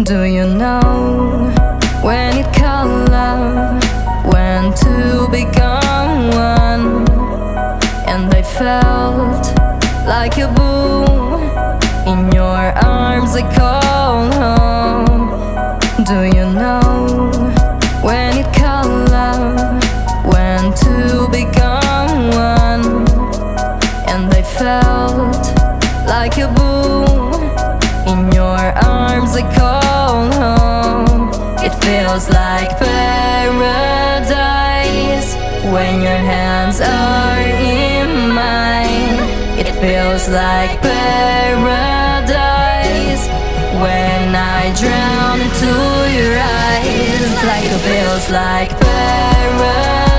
Do you know when it called love, when two become one? And I felt like a boom in your arms, I call home. Do you know when it called love, when two become one? And I felt like a boom in your arms, I call home. It feels like paradise when your hands are in mine. It feels like paradise when I drown into your eyes. Like it feels like paradise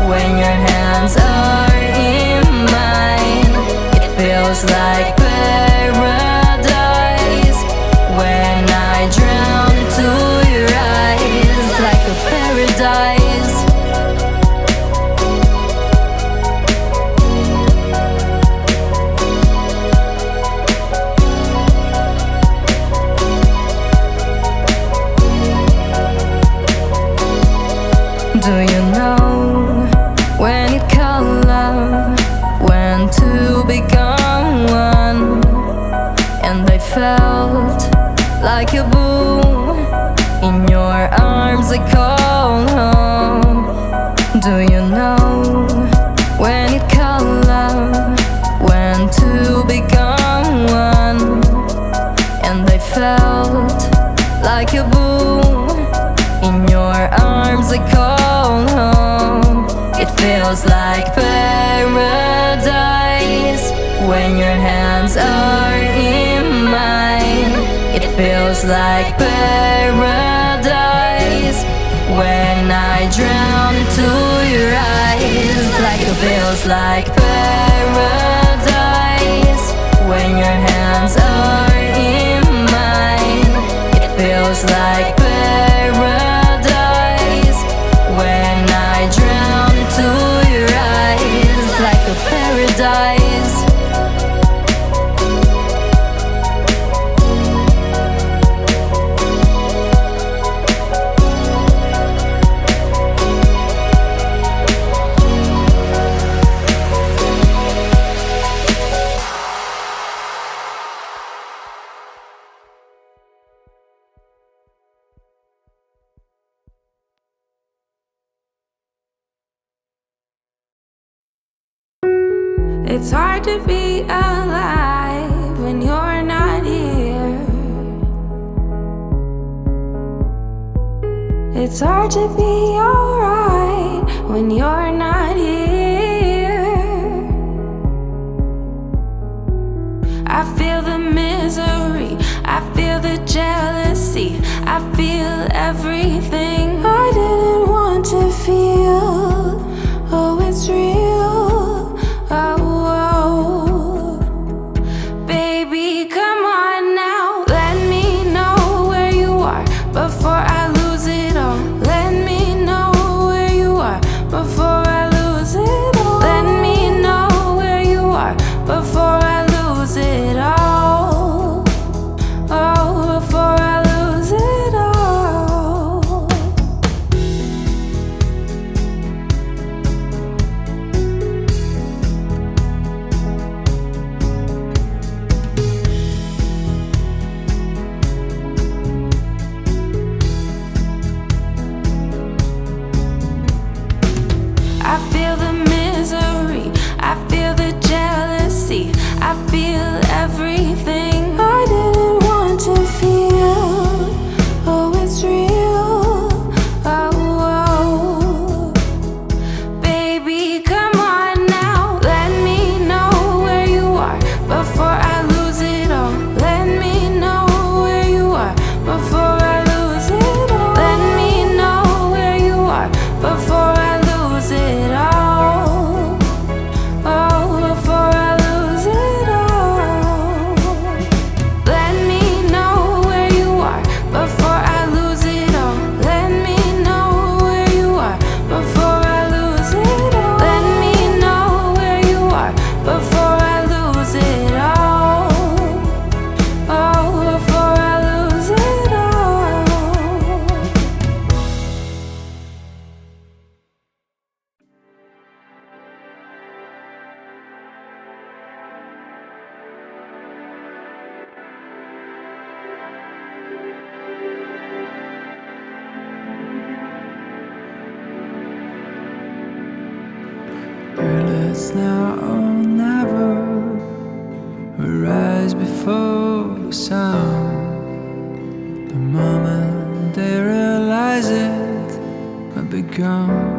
when your hands are in mine. It feels like paradise when I drown into your eyes. Like a paradise. Do you know when it called love, when two become one? And I felt like a boom in your arms, I call home. Do you know when it called love, when two become one? And I felt like a boom in your arms, I call home. It feels like paradise when your hands are in mine. It feels like paradise when I drown into your eyes. Like it feels like paradise when your hands are in mine. It feels like paradise when I drown into your eyes. Like a paradise. It's hard to be alive when you're not here. It's hard to be alright when you're not here. I feel the misery, I feel the jealousy, I feel everything I didn't want to feel. Oh, it's real. Oh, baby, come on now. Let me know where you are before I lose it all. Let me know where you are before I lose it all. Let me know where you are before I lose it all. Oh, before I lose it all. It's now or never. We rise before the sun. The moment they realize it, we'll be gone.